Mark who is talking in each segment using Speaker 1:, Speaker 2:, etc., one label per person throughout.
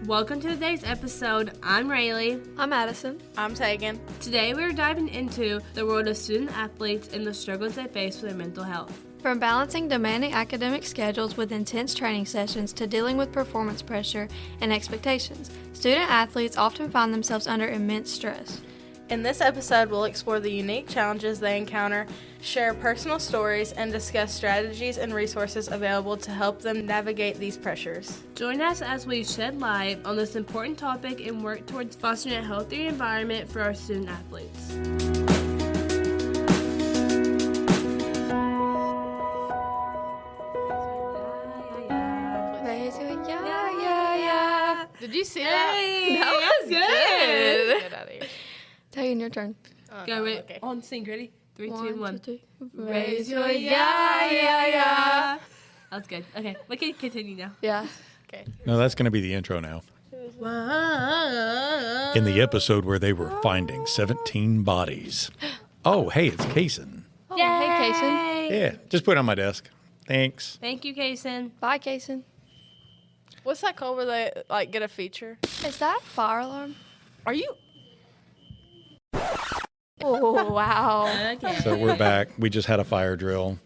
Speaker 1: Welcome to today's episode. I'm Rhaleigh.
Speaker 2: I'm Addison.
Speaker 3: I'm Taegan.
Speaker 1: Today we're diving into the world of student athletes and the struggles they face with their mental health.
Speaker 2: From balancing demanding academic schedules with intense training sessions to dealing with performance pressure and expectations, student athletes often find themselves under immense stress.
Speaker 3: In this episode, we'll explore the unique challenges they encounter, share personal stories, and discuss strategies and resources available to help them navigate these pressures.
Speaker 1: Join us as we shed light on this important topic and work towards fostering a healthier environment for our student athletes.
Speaker 3: Did you see
Speaker 1: Hey,
Speaker 3: that? That was good. Get out of here.
Speaker 2: Taegan, your turn.
Speaker 1: Go right
Speaker 3: okay.
Speaker 1: on sync. Ready? 3, 2, 1.
Speaker 2: 1, 2, 3.
Speaker 1: Raise your yeah. That's good. Okay, we can continue now.
Speaker 2: Yeah.
Speaker 3: Okay.
Speaker 4: No, that's going to be the intro now.
Speaker 1: Whoa.
Speaker 4: In the episode where they were finding 17 bodies. Oh, hey, it's Kaysen.
Speaker 2: Oh, hey, Kaysen.
Speaker 4: Yeah, just put it on my desk. Thanks.
Speaker 1: Thank you, Kaysen.
Speaker 2: Bye, Kaysen.
Speaker 3: What's that called where they get a feature?
Speaker 2: Is that fire alarm?
Speaker 3: Are you?
Speaker 2: Oh, wow.
Speaker 1: Okay.
Speaker 4: So we're back. We just had a fire drill.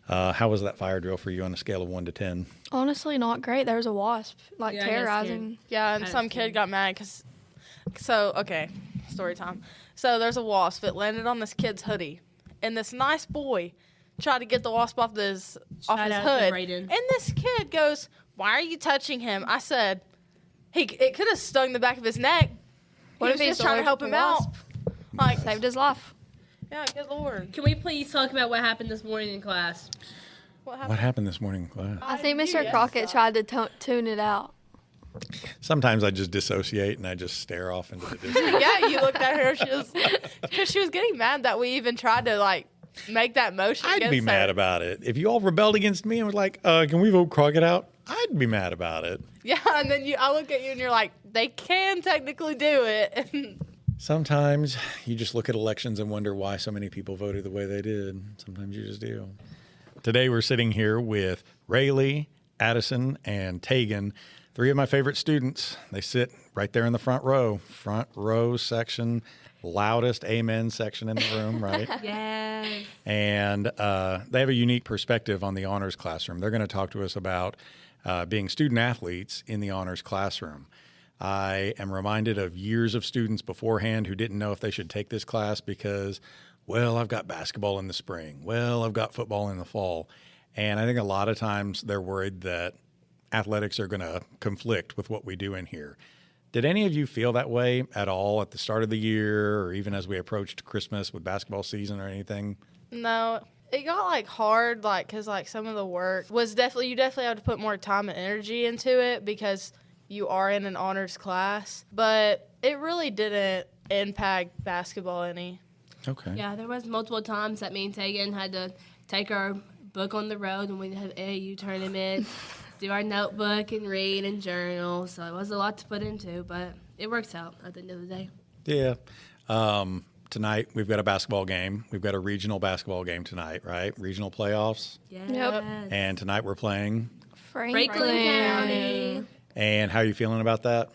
Speaker 4: How was that fire drill for you on a scale of 1 to 10?
Speaker 2: Honestly, not great. There was a wasp,
Speaker 1: Yeah, I got
Speaker 2: terrorizing.
Speaker 3: Yeah, and
Speaker 1: I
Speaker 3: some
Speaker 1: see.
Speaker 3: kid got mad because. So, okay, story time. So there's a wasp. It landed on this kid's hoodie. And this nice boy tried to get the wasp off his
Speaker 1: Shout out to
Speaker 3: hood.
Speaker 1: Brayden.
Speaker 3: And this kid goes, "Why are you touching him?" I said, it could have stung the back of his neck.
Speaker 2: What
Speaker 3: He
Speaker 2: if
Speaker 3: was
Speaker 2: he's
Speaker 3: just trying to help him out? Like,
Speaker 2: Saved his life.
Speaker 3: yeah, good lord.
Speaker 1: Can we please talk about what happened this morning in class?
Speaker 3: What
Speaker 4: What
Speaker 3: happened?
Speaker 4: happened this morning in class?
Speaker 2: I think Mr. Crockett tried to tune it out.
Speaker 4: Sometimes I just dissociate and I just stare off into the distance.
Speaker 3: Yeah, you looked at her. Because she was getting mad that we even tried to, make that motion
Speaker 4: I'd
Speaker 3: against
Speaker 4: be
Speaker 3: her.
Speaker 4: mad about it. If you all rebelled against me and was like, can we vote Crockett out? I'd be mad about it.
Speaker 3: Yeah, and then I look at you and you're like, they can technically do it.
Speaker 4: Sometimes you just look at elections and wonder why so many people voted the way they did. Sometimes you just do. Today we're sitting here with Rhaleigh, Addison, and Taegan, 3 of my favorite students. They sit right there in the front row section, loudest amen section in the room, right?
Speaker 1: Yes.
Speaker 4: And they have a unique perspective on the honors classroom. They're going to talk to us about being student athletes in the honors classroom. I am reminded of years of students beforehand who didn't know if they should take this class because, well, I've got basketball in the spring. Well, I've got football in the fall. And I think a lot of times they're worried that athletics are going to conflict with what we do in here. Did any of you feel that way at all at the start of the year or even as we approached Christmas with basketball season or anything?
Speaker 3: No, it got hard, because some of the work was you definitely have to put more time and energy into it because you are in an honors class. But it really didn't impact basketball any.
Speaker 4: Okay.
Speaker 1: Yeah, there was multiple times that me and Taegan had to take our book on the road when we had AAU tournaments, do our notebook and read and journal. So it was a lot to put into, but it works out at the end of the day.
Speaker 4: Yeah. Tonight we've got a basketball game. We've got a regional basketball game tonight, right? Regional playoffs.
Speaker 1: Yes.
Speaker 2: Yep.
Speaker 4: And tonight we're playing.
Speaker 1: Franklin County.
Speaker 4: And how are you feeling about that?
Speaker 2: A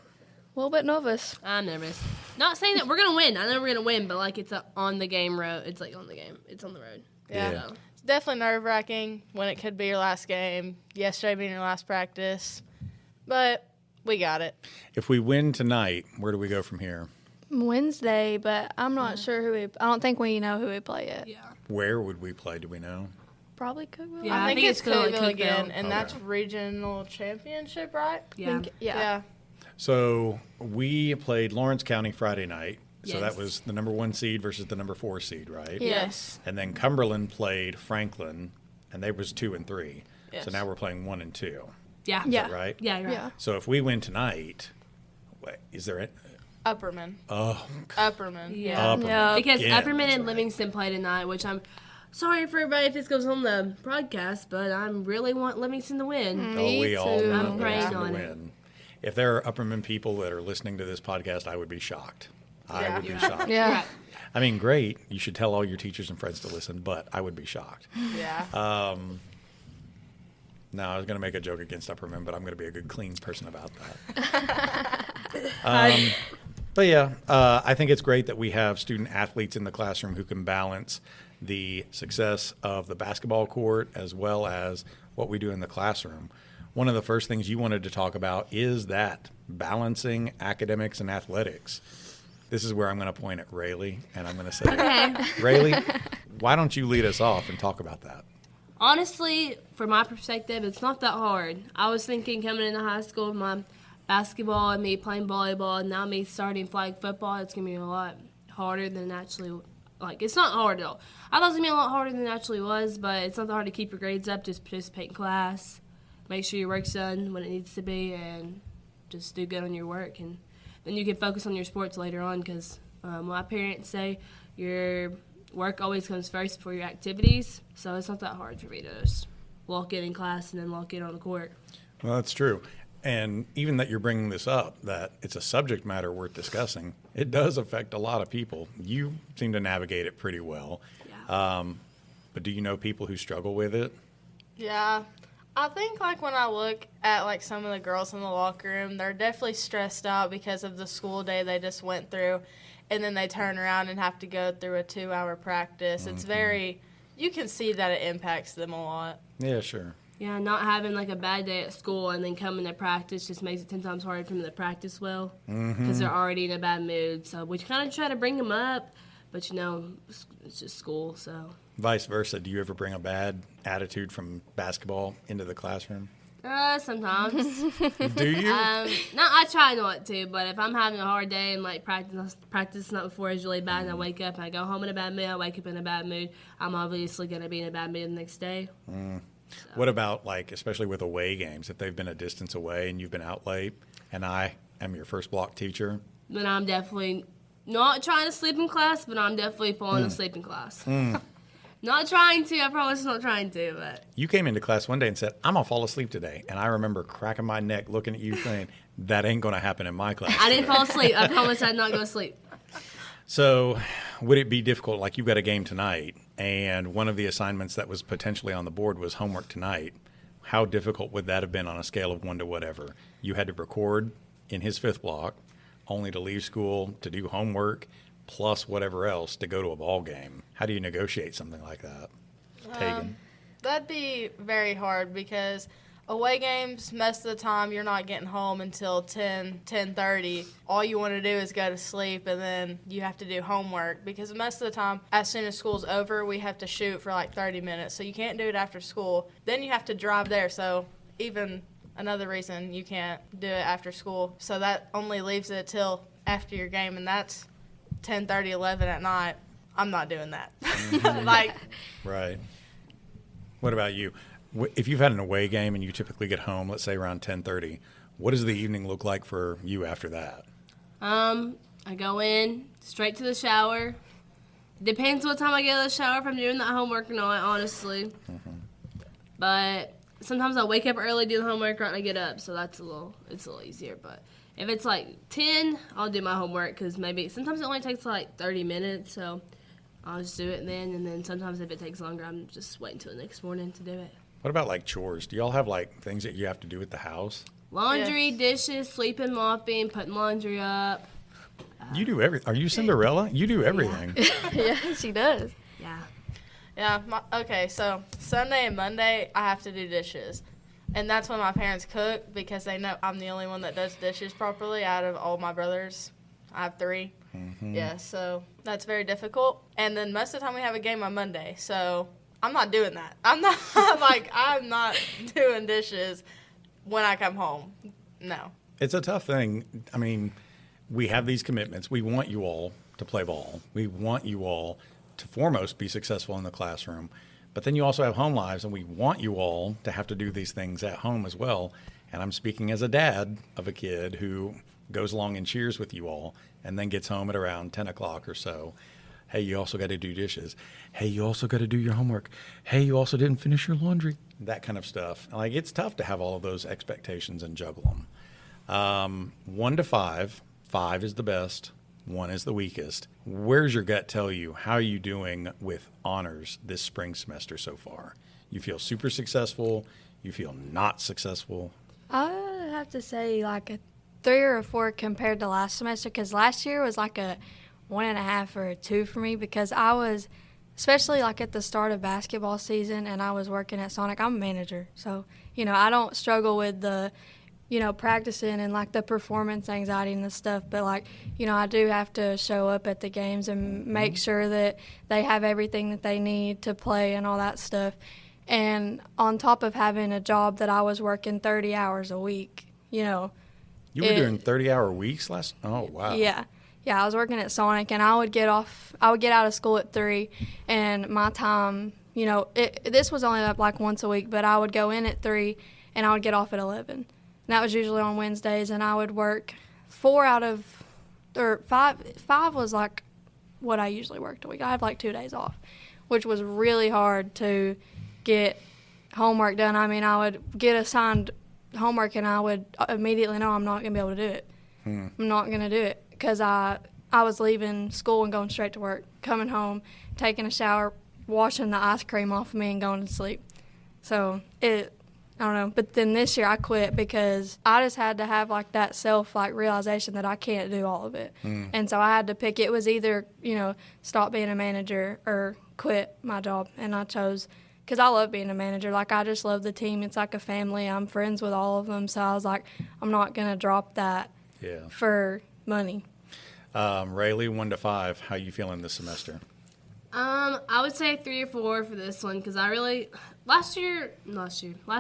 Speaker 2: little bit nervous.
Speaker 1: I'm nervous. Not saying that we're going to win. I know we're going to win, but it's on the game road. It's on the game. It's on the road.
Speaker 3: Yeah.
Speaker 4: Yeah.
Speaker 3: It's definitely nerve-wracking when it could be your last game, yesterday being your last practice. But we got it.
Speaker 4: If we win tonight, where do we go from here?
Speaker 2: Wednesday, but I'm not sure I don't think we know who we play yet.
Speaker 1: Yeah.
Speaker 4: Where would we play? Do we know?
Speaker 2: Probably Cookville.
Speaker 1: Yeah.
Speaker 3: I think it's
Speaker 1: still at
Speaker 3: Cookville again,
Speaker 1: Cookville.
Speaker 3: and
Speaker 4: Okay.
Speaker 3: that's regional championship, right?
Speaker 1: Yeah.
Speaker 2: Yeah.
Speaker 4: So we played Lawrence County Friday night. So
Speaker 1: Yes.
Speaker 4: that was the number 1 seed versus the number 4 seed, right?
Speaker 3: Yes.
Speaker 4: And then Cumberland played Franklin, and they was 2 and 3.
Speaker 3: Yes.
Speaker 4: So now we're playing 1 and 2.
Speaker 1: Yeah.
Speaker 2: Yeah.
Speaker 4: Right?
Speaker 1: Yeah, you're right.
Speaker 2: Yeah.
Speaker 4: So if we win tonight, is there a
Speaker 3: Upperman.
Speaker 4: Oh,
Speaker 3: Upperman.
Speaker 1: Yeah.
Speaker 4: Upperman.
Speaker 2: Yeah.
Speaker 1: Because
Speaker 4: Yeah,
Speaker 1: Upperman
Speaker 4: that's
Speaker 1: and
Speaker 4: right.
Speaker 1: Livingston play tonight, which I'm sorry for everybody if this goes on the broadcast, but I really want Livingston to win.
Speaker 4: Oh, we all
Speaker 2: too.
Speaker 4: want
Speaker 1: I'm praying
Speaker 4: Livingston to
Speaker 1: on it.
Speaker 4: win. If there are Upperman people that are listening to this podcast, I would be shocked. I would be shocked.
Speaker 2: Yeah.
Speaker 1: Right.
Speaker 4: I mean, great. You should tell all your teachers and friends to listen, but I would be shocked.
Speaker 3: Yeah.
Speaker 4: No, I was going to make a joke against Upperman, but I'm going to be a good, clean person about that. But yeah, I think it's great that we have student athletes in the classroom who can balance the success of the basketball court as well as what we do in the classroom. One of the first things you wanted to talk about is that balancing academics and athletics. This is where I'm going to point at Rhaleigh, and I'm going to say,
Speaker 1: Okay.
Speaker 4: Rhaleigh, why don't you lead us off and talk about that?
Speaker 1: Honestly, from my perspective, it's not that hard. I was thinking coming into high school, my basketball and me playing volleyball, and now me starting flag football, it's going to be a lot harder than actually, like, it's not hard at all. I thought it was going to be a lot harder than it actually was, but it's not that hard to keep your grades up. Just participate in class, make sure your work's done when it needs to be, and just do good on your work. And then you can focus on your sports later on, because my parents say your work always comes first before your activities, so it's not that hard for me to just walk in class and then walk in on the court.
Speaker 4: Well, that's true. And even that you're bringing this up, that it's a subject matter worth discussing, it does affect a lot of people. You seem to navigate it pretty well.
Speaker 1: Yeah.
Speaker 4: But do you know people who struggle with it?
Speaker 3: Yeah. I think, like, when I look at, like, some of the girls in the locker room, they're definitely stressed out because of the school day they just went through, and then they turn around and have to go through a 2-hour practice. It's very, you can see that it impacts them a lot.
Speaker 4: Yeah, sure.
Speaker 1: Yeah, not having like a bad day at school and then coming to practice just makes it 10 times harder for them to practice well because they're already in a bad mood. So we kind of try to bring them up, but it's just school. So
Speaker 4: Vice versa, do you ever bring a bad attitude from basketball into the classroom?
Speaker 1: Sometimes.
Speaker 4: Do you?
Speaker 1: No, I try not to, but if I'm having a hard day and like practice not before is really bad and I wake up and I go home in a bad mood, I wake up in a bad mood, I'm obviously going to be in a bad mood the next day. So.
Speaker 4: What about, like, especially with away games, if they've been a distance away and you've been out late and I am your first block teacher?
Speaker 1: Then I'm definitely not trying to sleep in class, but I'm definitely falling asleep in class. Not trying to. I promise not trying to. But
Speaker 4: You came into class one day and said, I'm going to fall asleep today. And I remember cracking my neck looking at you saying, that ain't going to happen in my class.
Speaker 1: I didn't fall asleep. I promise I'd not go to sleep.
Speaker 4: So would it be difficult, like you've got a game tonight, and one of the assignments that was potentially on the board was homework tonight? How difficult would that have been on a scale of 1 to whatever? You had to record in his 5th block, only to leave school to do homework, plus whatever else to go to a ball game. How do you negotiate something like that? Taegan?
Speaker 3: That'd be very hard because away games, most of the time, you're not getting home until 10:30. All you want to do is go to sleep, and then you have to do homework because most of the time, as soon as school's over, we have to shoot for like 30 minutes. So you can't do it after school. Then you have to drive there. So even another reason you can't do it after school. So that only leaves it till after your game, and that's 10:30, 11 at night. I'm not doing that.
Speaker 4: Right. What about you? If you've had an away game and you typically get home, let's say around 10:30, what does the evening look like for you after that?
Speaker 1: I go in, straight to the shower. Depends what time I get out of the shower, if I'm doing that homework or not, honestly. But sometimes I'll wake up early, do the homework right when I get up, so it's a little easier. But if it's like 10, I'll do my homework because sometimes it only takes like 30 minutes, so I'll just do it then. And then sometimes if it takes longer, I'm just waiting until the next morning to do it.
Speaker 4: What about like chores? Do y'all have like things that you have to do at the house?
Speaker 1: Laundry, dishes, sleeping, mopping, putting laundry up.
Speaker 4: You do everything. Are you Cinderella? You do everything.
Speaker 2: Yeah, she does.
Speaker 1: Yeah.
Speaker 3: Yeah, okay, so Sunday and Monday, I have to do dishes. And that's when my parents cook because they know I'm the only one that does dishes properly out of all my brothers. I have 3. Yeah, so that's very difficult. And then most of the time we have a game on Monday, so I'm not doing that. I'm not doing dishes when I come home. No.
Speaker 4: It's a tough thing. I mean, we have these commitments. We want you all to play ball. We want you all to foremost be successful in the classroom. But then you also have home lives, and we want you all to have to do these things at home as well. And I'm speaking as a dad of a kid who goes along and cheers with you all and then gets home at around 10 o'clock or so. Hey, you also got to do dishes. Hey, you also got to do your homework. Hey, you also didn't finish your laundry. That kind of stuff. Like, it's tough to have all of those expectations and juggle them. 1 to 5. 5 is the best. 1 is the weakest. Where's your gut tell you? How are you doing with honors this spring semester so far? You feel super successful? You feel not successful?
Speaker 2: I have to say like a 3 or a 4 compared to last semester, because last year was like a 1.5 or a 2 for me, because I was, especially like at the start of basketball season and I was working at Sonic. I'm a manager, so, I don't struggle with the, practicing and like the performance anxiety and the stuff, but like, I do have to show up at the games and make sure that they have everything that they need to play and all that stuff. And on top of having a job that I was working 30 hours a week,
Speaker 4: You were doing 30-hour weeks last? Oh, wow.
Speaker 2: Yeah. Yeah, I was working at Sonic, and I would get out of school at 3, and my time, this was only up like once a week, but I would go in at 3, and I would get off at 11. And that was usually on Wednesdays, and I would work 5 was like what I usually worked a week. I had like 2 days off, which was really hard to get homework done. I mean, I would get assigned homework, and I would immediately know I'm not going to be able to do it. I'm not going to do it. Because I was leaving school and going straight to work, coming home, taking a shower, washing the ice cream off of me, and going to sleep. So I don't know. But then this year I quit because I just had to have like that realization that I can't do all of it. And so I had to pick. It was either, stop being a manager or quit my job. And I chose, because I love being a manager. Like, I just love the team. It's like a family. I'm friends with all of them. So I was like, I'm not going to drop that for money.
Speaker 4: Rhaleigh, 1 to 5, how you feeling this semester?
Speaker 1: I would say 3 or 4 for this one, because last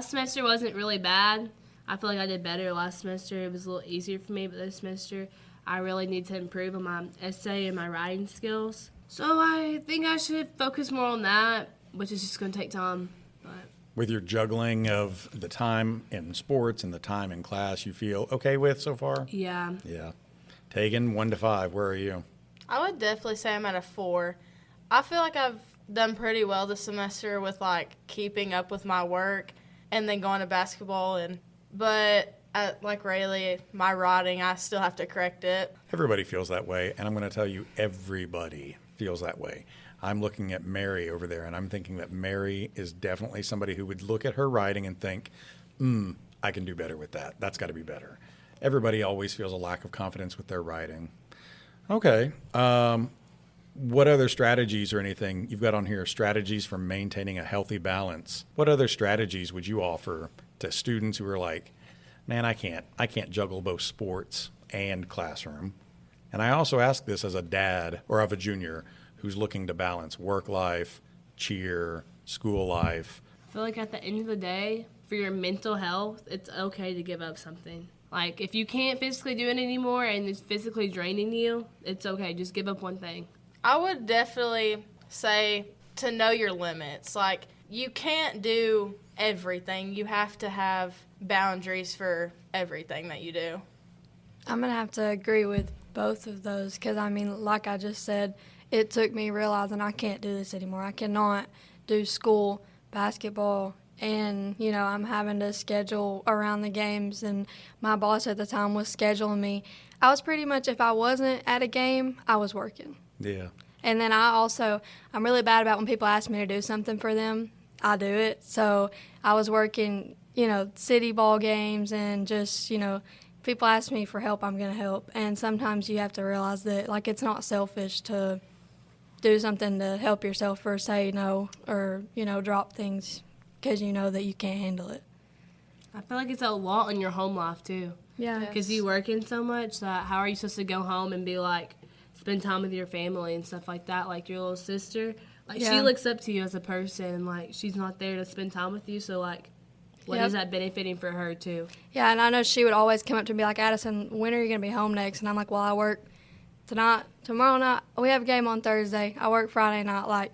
Speaker 1: semester wasn't really bad. I feel like I did better last semester. It was a little easier for me, but this semester I really need to improve on my essay and my writing skills. So I think I should focus more on that, which is just going to take time. But
Speaker 4: with your juggling of the time in sports and the time in class, you feel okay with so far?
Speaker 1: Yeah.
Speaker 4: Yeah. Taegan, 1 to 5, where are you?
Speaker 3: I would definitely say I'm at a 4. I feel like I've done pretty well this semester with like keeping up with my work and then going to basketball. But like Rhaleigh, my writing, I still have to correct it.
Speaker 4: Everybody feels that way, and I'm going to tell you, everybody feels that way. I'm looking at Mary over there, and I'm thinking that Mary is definitely somebody who would look at her writing and think, I can do better with that. That's got to be better. Everybody always feels a lack of confidence with their writing. Okay. What other strategies or anything you've got on here? Strategies for maintaining a healthy balance. What other strategies would you offer to students who are like, man, I can't juggle both sports and classroom? And I also ask this as a dad or of a junior who's looking to balance work life, cheer, school life.
Speaker 1: I feel like at the end of the day, for your mental health, it's okay to give up something. Like, if you can't physically do it anymore and it's physically draining you, it's okay. Just give up one thing.
Speaker 3: I would definitely say to know your limits. Like, you can't do everything. You have to have boundaries for everything that you do.
Speaker 2: I'm going to have to agree with both of those because, I mean, like I just said, it took me realizing I can't do this anymore. I cannot do school, basketball, and, I'm having to schedule around the games, and my boss at the time was scheduling me. I was pretty much, if I wasn't at a game, I was working.
Speaker 4: Yeah.
Speaker 2: And then I'm really bad about when people ask me to do something for them, I do it. So I was working, city ball games and just, people ask me for help, I'm going to help. And sometimes you have to realize that, like, it's not selfish to do something to help yourself or say no or, drop things because you know that you can't handle it.
Speaker 1: I feel like it's a lot on your home life, too.
Speaker 2: Yeah.
Speaker 1: Because you working so much that how are you supposed to go home and be like, spend time with your family and stuff like that, like your little sister? Like, she looks up to you as a person, and, like, she's not there to spend time with you, so, like, what is that benefiting for her, too?
Speaker 2: Yeah, and I know she would always come up to me like, Addison, when are you going to be home next? And I'm like, well, I work tonight, tomorrow night. We have a game on Thursday. I work Friday night,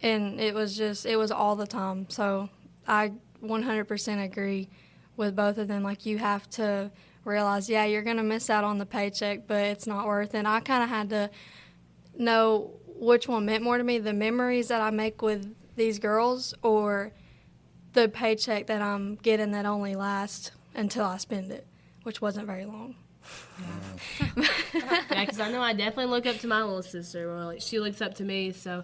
Speaker 2: and it was all the time. So I 100% agree with both of them. Like, you have to realize, you're going to miss out on the paycheck, but it's not worth it. And I kind of had to know which one meant more to me, the memories that I make with these girls or the paycheck that I'm getting that only lasts until I spend it, which wasn't very long.
Speaker 1: Yeah, because I know I definitely look up to my little sister, or like she looks up to me, so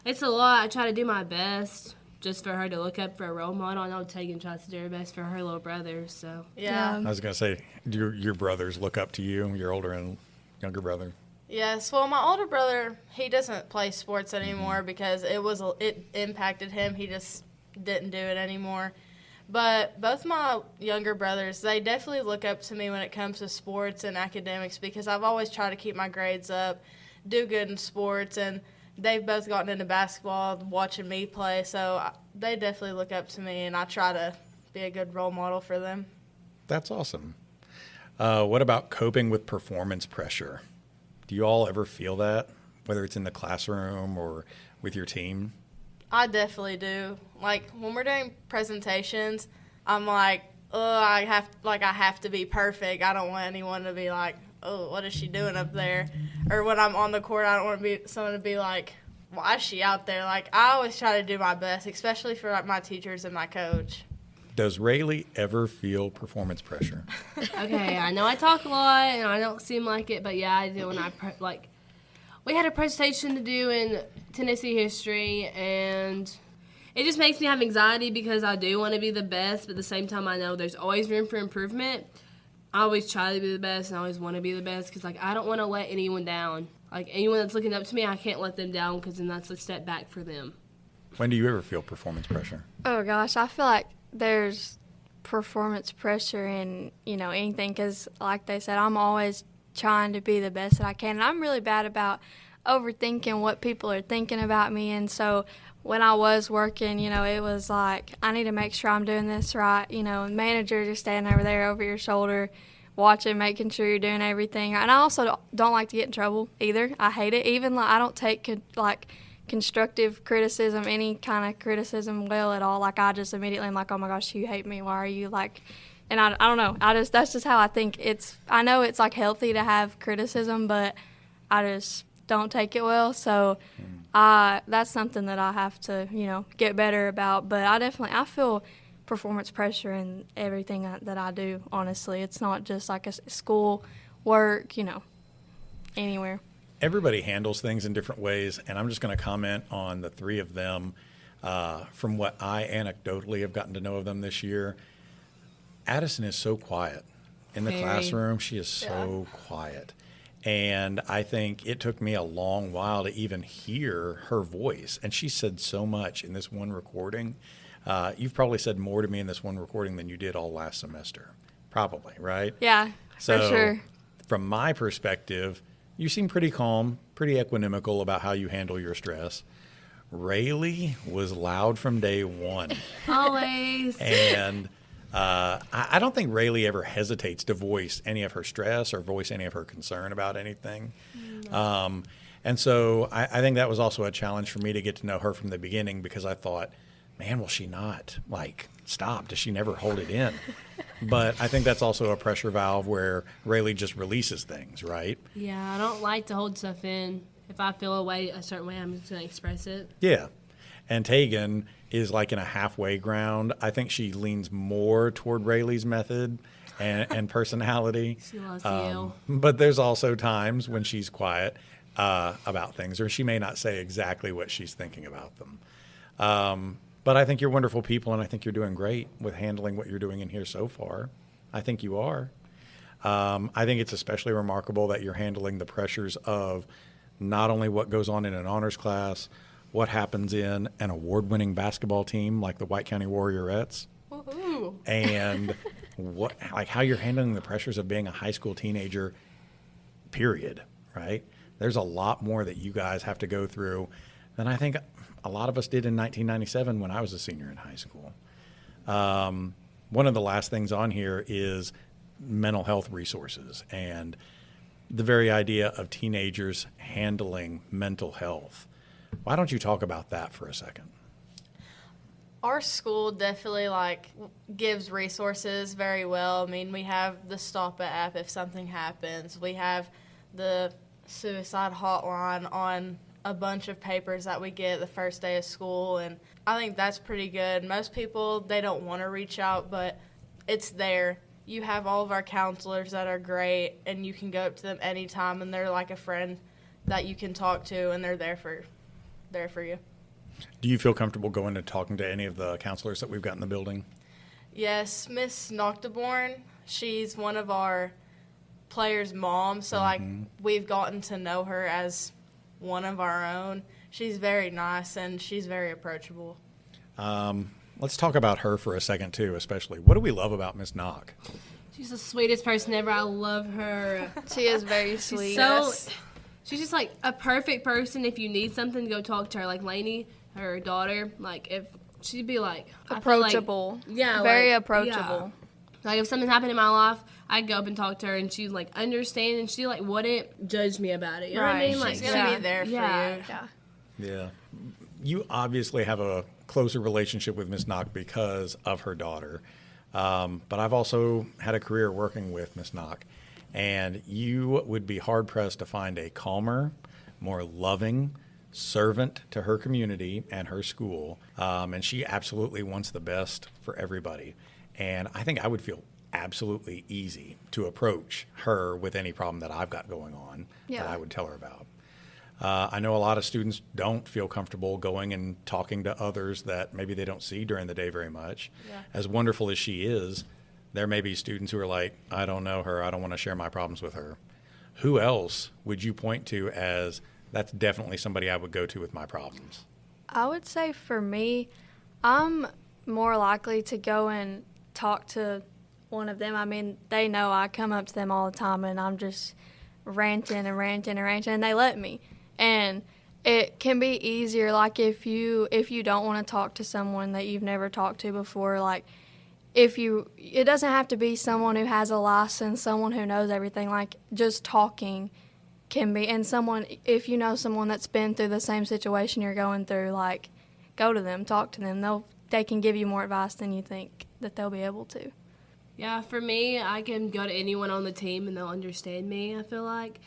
Speaker 1: it's a lot. I try to do my best, just for her to look up for a role model. I know Taegan tries to do her best for her little brother, so.
Speaker 3: Yeah.
Speaker 4: I was going to say, do your brothers look up to you, your older and younger brother?
Speaker 3: Yes. Well, my older brother, he doesn't play sports anymore because it impacted him. He just didn't do it anymore. But both my younger brothers, they definitely look up to me when it comes to sports and academics because I've always tried to keep my grades up, do good in sports, and they've both gotten into basketball watching me play. So they definitely look up to me, and I try to be a good role model for them.
Speaker 4: That's awesome. What about coping with performance pressure? Do you all ever feel that, whether it's in the classroom or with your team?
Speaker 3: I definitely do. Like when we're doing presentations, I'm like, I have to be perfect. I don't want anyone to be like, oh, what is she doing up there? Or when I'm on the court, I don't want someone to be like, why is she out there? Like I always try to do my best, especially for like my teachers and my coach.
Speaker 4: Does Rhaleigh ever feel performance pressure?
Speaker 1: Okay, I know I talk a lot and I don't seem like it, but yeah, I do. When we had a presentation to do in Tennessee history, and it just makes me have anxiety because I do want to be the best, but at the same time I know there's always room for improvement. I always try to be the best and I always want to be the best because I don't want to let anyone down. Anyone that's looking up to me, I can't let them down because then that's a step back for them.
Speaker 4: When do you ever feel performance pressure?
Speaker 2: Oh, gosh, I feel like there's performance pressure in, anything because, like they said, I'm always trying to be the best that I can. And I'm really bad about overthinking what people are thinking about me. And so when I was working, it was like, I need to make sure I'm doing this right. And manager just standing over there over your shoulder, watching, making sure you're doing everything. And I also don't like to get in trouble either. I hate it. Even I don't take constructive criticism, any kind of criticism well at all. I just immediately am like, oh my gosh, you hate me. Why are you and I don't know. That's just how I think. I know it's healthy to have criticism, but I just don't take it well. So that's something that I have to, get better about. But I feel performance pressure in everything that I do, honestly. It's not just a school, work, anywhere.
Speaker 4: Everybody handles things in different ways, and I'm just going to comment on the three of them from what I anecdotally have gotten to know of them this year. Addison is so quiet. In the classroom, she is so quiet. And I think it took me a long while to even hear her voice. And she said so much in this one recording. You've probably said more to me in this one recording than you did all last semester. Probably, right?
Speaker 2: Yeah, for sure.
Speaker 4: From my perspective, you seem pretty calm, pretty equanimical about how you handle your stress. Rhaleigh was loud from day one.
Speaker 1: Always.
Speaker 4: And I don't think Rhaleigh ever hesitates to voice any of her stress or voice any of her concern about anything. No. And so I think that was also a challenge for me to get to know her from the beginning because I thought, man, will she not stop? Does she never hold it in? But I think that's also a pressure valve where Rhaleigh just releases things, right?
Speaker 1: Yeah, I don't like to hold stuff in. If I feel a certain way, I'm just going to express it.
Speaker 4: Yeah. And Taegan is in a halfway ground. I think she leans more toward Rayleigh's method and personality.
Speaker 1: She loves you.
Speaker 4: But there's also times when she's quiet about things, or she may not say exactly what she's thinking about them. But I think you're wonderful people, and I think you're doing great with handling what you're doing in here so far. I think you are. I think it's especially remarkable that you're handling the pressures of not only what goes on in an honors class, what happens in an award-winning basketball team like the White County Warriorettes,
Speaker 3: Woohoo.
Speaker 4: and how you're handling the pressures of being a high school teenager, period, right? There's a lot more that you guys have to go through than I think a lot of us did in 1997 when I was a senior in high school. One of the last things on here is mental health resources and the very idea of teenagers handling mental health. Why don't you talk about that for a second?
Speaker 3: Our school definitely gives resources very well. I mean, we have the Stop It app if something happens. We have the suicide hotline on a bunch of papers that we get the first day of school, and I think that's pretty good. Most people, they don't want to reach out, but it's there. You have all of our counselors that are great, and you can go up to them anytime, and they're like a friend that you can talk to, and they're there for you.
Speaker 4: Do you feel comfortable going and talking to any of the counselors that we've got in the building?
Speaker 3: Yes, Miss Noctiborn, she's one of our players' moms, so like we've gotten to know her as one of our own. She's very nice and she's very approachable.
Speaker 4: Let's talk about her for a second too, especially. What do we love about Miss Knock?
Speaker 1: She's the sweetest person ever. I love her.
Speaker 2: She is very sweet.
Speaker 1: She's just like a perfect person. If you need something, go talk to her. Like Lainey, her daughter, like if she'd be like
Speaker 2: approachable. Very approachable.
Speaker 1: Yeah. Like if something happened in my life, I'd go up and talk to her, and she'd like understand, and she like wouldn't judge me about it. You know what I mean? Like
Speaker 3: she's gonna be there for you.
Speaker 4: Yeah. You obviously have a closer relationship with Miss Knock because of her daughter. But I've also had a career working with Miss Knock, and you would be hard-pressed to find a calmer, more loving servant to her community and her school. And she absolutely wants the best for everybody. And I think I would feel absolutely easy to approach her with any problem that I've got going on that I would tell her about. I know a lot of students don't feel comfortable going and talking to others that maybe they don't see during the day very much. Yeah. As wonderful as she is, there may be students who are like, I don't know her, I don't want to share my problems with her. Who else would you point to as that's definitely somebody I would go to with my problems?
Speaker 2: I would say for me, I'm more likely to go and talk to one of them. I mean, they know I come up to them all the time and I'm just ranting, and they let me. And it can be easier, like if you don't want to talk to someone that you've never talked to before, like it doesn't have to be someone who has a license, someone who knows everything, like just talking can be, and if you know someone that's been through the same situation you're going through, like go to them, talk to them. They can give you more advice than you think that they'll be able to.
Speaker 1: Yeah, for me, I can go to anyone on the team and they'll understand me, I feel like.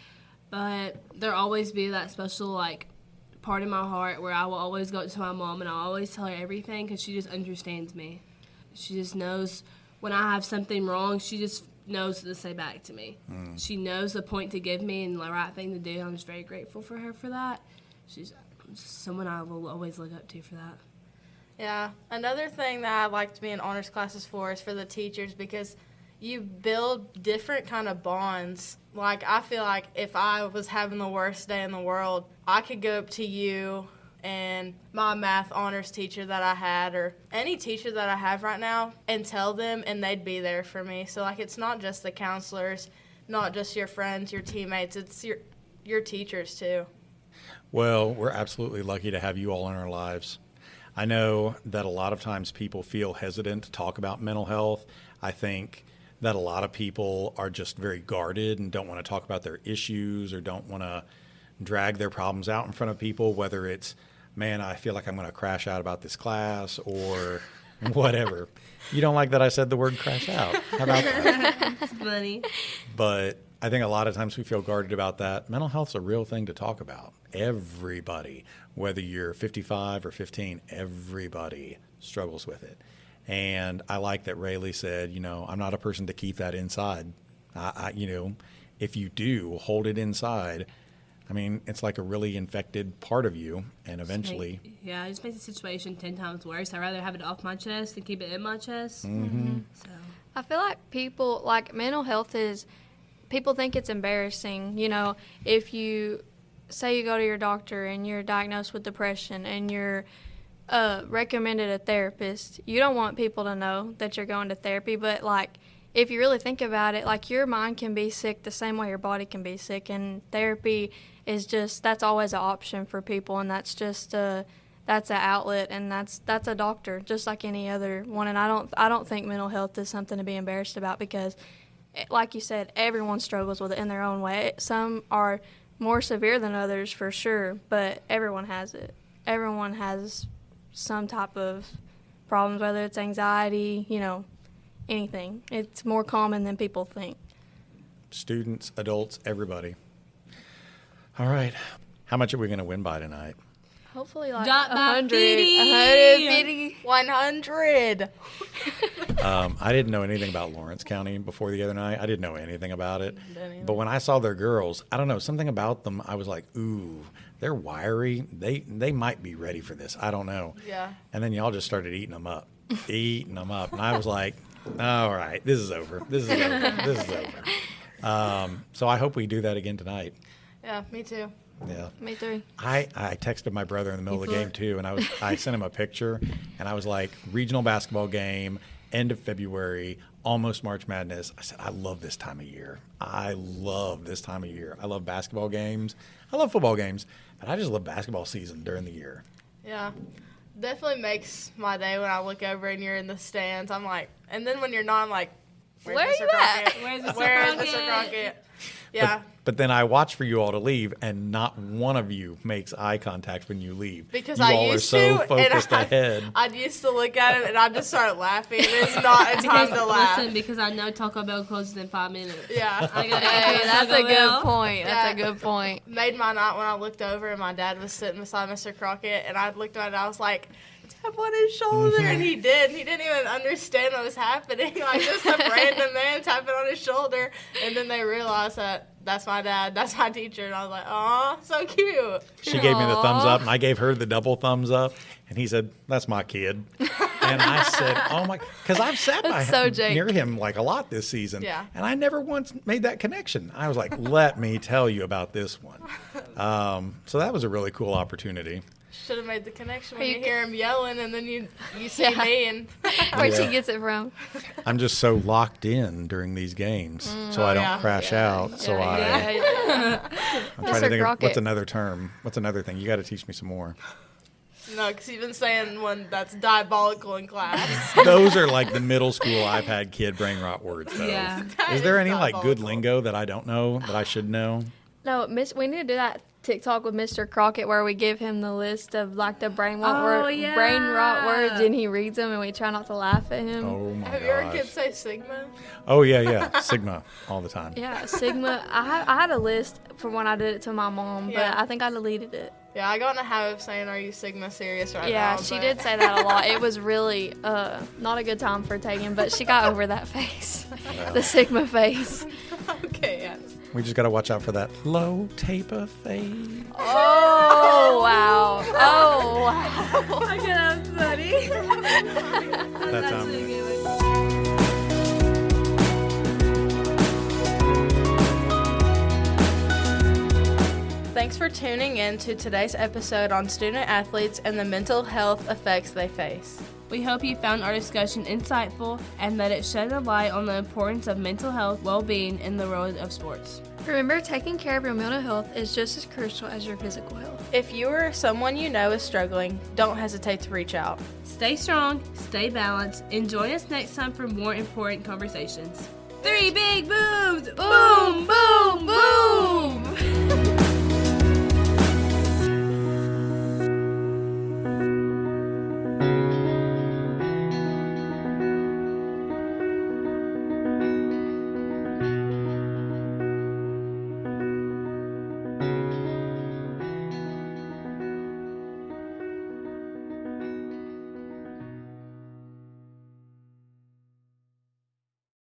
Speaker 1: But there'll always be that special, like, part of my heart where I will always go to my mom and I'll always tell her everything because she just understands me. She just knows when I have something wrong, she just knows to say back to me. She knows the point to give me and the right thing to do. I'm just very grateful for her for that. She's someone I will always look up to for that.
Speaker 3: Yeah. Another thing that I like to be in honors classes for is for the teachers, because you build different kind of bonds. Like, I feel like if I was having the worst day in the world, I could go up to you and my math honors teacher that I had, or any teacher that I have right now, and tell them, and they'd be there for me. So, like, it's not just the counselors, not just your friends, your teammates, it's your teachers too.
Speaker 4: Well, we're absolutely lucky to have you all in our lives. I know that a lot of times people feel hesitant to talk about mental health. I think that a lot of people are just very guarded and don't want to talk about their issues or don't want to drag their problems out in front of people, whether it's, man, I feel like I'm going to crash out about this class or whatever. You don't like that I said the word crash out. How about that?
Speaker 1: It's funny.
Speaker 4: But I think a lot of times we feel guarded about that. Mental health's a real thing to talk about. Everybody, whether you're 55 or 15, everybody struggles with it. And I like that Rhaleigh said, I'm not a person to keep that inside. If you do hold it inside, I mean, it's like a really infected part of you, and eventually...
Speaker 1: it just makes the situation 10 times worse. I'd rather have it off my chest than keep it in my chest.
Speaker 4: Mm-hmm.
Speaker 1: So
Speaker 2: I feel like people, like mental health people think it's embarrassing. If you say you go to your doctor and you're diagnosed with depression and you're recommended a therapist, you don't want people to know that you're going to therapy, but like if you really think about it, like your mind can be sick the same way your body can be sick, and therapy is that's always an option for people, and that's just that's an outlet, and that's a doctor just like any other one. And I don't think mental health is something to be embarrassed about, because like you said, everyone struggles with it in their own way. Some are more severe than others for sure, but everyone has it. Everyone has some type of problems, whether it's anxiety, anything. It's more common than people think.
Speaker 4: Students, adults, everybody. All right. How much are we going to win by tonight?
Speaker 2: Hopefully like
Speaker 1: Drop by
Speaker 2: 100.
Speaker 1: 50.
Speaker 3: 100.
Speaker 4: I didn't know anything about Lawrence County before the other night. I didn't know anything about it. But when I saw their girls, I don't know, something about them, I was like, ooh, they're wiry. They might be ready for this. I don't know.
Speaker 3: Yeah.
Speaker 4: And then y'all just started eating them up. And I was like, all right, this is over. This is over. So I hope we do that again tonight.
Speaker 3: Yeah, me too.
Speaker 4: Yeah.
Speaker 2: Me too.
Speaker 4: I texted my brother in the middle of the game too, and I sent him a picture, and I was like, regional basketball game, end of February, almost March Madness. I said, I love this time of year. I love this time of year. I love basketball games. I love football games, but I just love basketball season during the year.
Speaker 3: Yeah. Definitely makes my day when I look over and you're in the stands. I'm like, and then when you're not, I'm like,
Speaker 2: Where
Speaker 3: Mr.
Speaker 2: you at?
Speaker 3: Crockett? Where is Mr. Crockett? Yeah.
Speaker 4: But then I watch for you all to leave, and not one of you makes eye contact when you leave.
Speaker 3: Because
Speaker 4: you
Speaker 3: I
Speaker 4: all
Speaker 3: used
Speaker 4: are so
Speaker 3: to,
Speaker 4: focused
Speaker 3: and
Speaker 4: ahead.
Speaker 3: I'd used to look at him and I'd just start laughing. It's not a time to laugh.
Speaker 1: Listen, because I know Taco Bell closes in 5 minutes.
Speaker 3: Yeah.
Speaker 1: I gotta
Speaker 2: Hey,
Speaker 1: go to
Speaker 2: that's
Speaker 1: Taco
Speaker 2: a
Speaker 1: Bell.
Speaker 2: good point. That's a
Speaker 3: Yeah.
Speaker 2: good point.
Speaker 3: Made my night when I looked over and my dad was sitting beside Mr. Crockett, and I looked at it and I was like, tap on his shoulder, and he did. He didn't even understand what was happening. Like, just a random man tapping on his shoulder, and then they realized that that's my dad, that's my teacher, and I was like, aw, so cute.
Speaker 4: She gave me the thumbs up, and I gave her the double thumbs up, and he said, that's my kid. And I said, oh my, because I've sat by
Speaker 2: so
Speaker 4: him,
Speaker 2: Jake.
Speaker 4: near him like a lot this season,
Speaker 3: Yeah.
Speaker 4: and I never once made that connection. I was like, let me tell you about this one. So that was a really cool opportunity.
Speaker 3: Should have made the connection
Speaker 2: Are
Speaker 3: when
Speaker 2: you
Speaker 3: you hear him yelling, and then you see
Speaker 2: Yeah.
Speaker 3: me, and
Speaker 2: Where she
Speaker 4: Yeah.
Speaker 2: gets it from.
Speaker 4: I'm just so locked in during these games, so I don't
Speaker 3: yeah.
Speaker 4: crash out. So I'm trying to
Speaker 2: Mr.
Speaker 4: think of
Speaker 2: Crockett.
Speaker 4: what's another term. What's another thing? You got to teach me some more.
Speaker 3: no, because you've been saying one that's diabolical in class.
Speaker 4: Those are like the middle school iPad kid brain rot words, though.
Speaker 1: Yeah.
Speaker 3: That
Speaker 4: Is there
Speaker 3: is
Speaker 4: any like good
Speaker 3: diabolical.
Speaker 4: lingo that I don't know that I should know?
Speaker 2: No, we need to do that TikTok with Mr. Crockett where we give him the list of like the brain rot,
Speaker 1: yeah.
Speaker 2: brain rot words, and he reads them, and we try not to laugh at him.
Speaker 4: Oh my
Speaker 3: Have you heard kids
Speaker 4: gosh.
Speaker 3: say Sigma?
Speaker 4: Oh yeah, Sigma all the time.
Speaker 2: Yeah, Sigma. I had a list from when I did it to my mom, but
Speaker 3: Yeah.
Speaker 2: I think I deleted it.
Speaker 3: Yeah, I got in the habit of saying, "Are you Sigma serious right now?"
Speaker 2: Yeah, she
Speaker 3: but-
Speaker 2: did say that a lot. It was really not a good time for Taegan, but she got over that face, the Sigma face.
Speaker 3: Okay, yeah.
Speaker 4: We just got to watch out for that low taper fade.
Speaker 2: Oh wow! Oh wow!
Speaker 1: Okay, that's funny.
Speaker 4: That's
Speaker 1: actually a good one.
Speaker 3: Thanks for tuning in to today's episode on student athletes and the mental health effects they face.
Speaker 1: We hope you found our discussion insightful and that it shed a light on the importance of mental health well-being in the world of sports.
Speaker 2: Remember, taking care of your mental health is just as crucial as your physical health.
Speaker 3: If you or someone you know is struggling, don't hesitate to reach out.
Speaker 1: Stay strong, stay balanced, and join us next time for more important conversations. 3 big booms! Boom, boom, boom!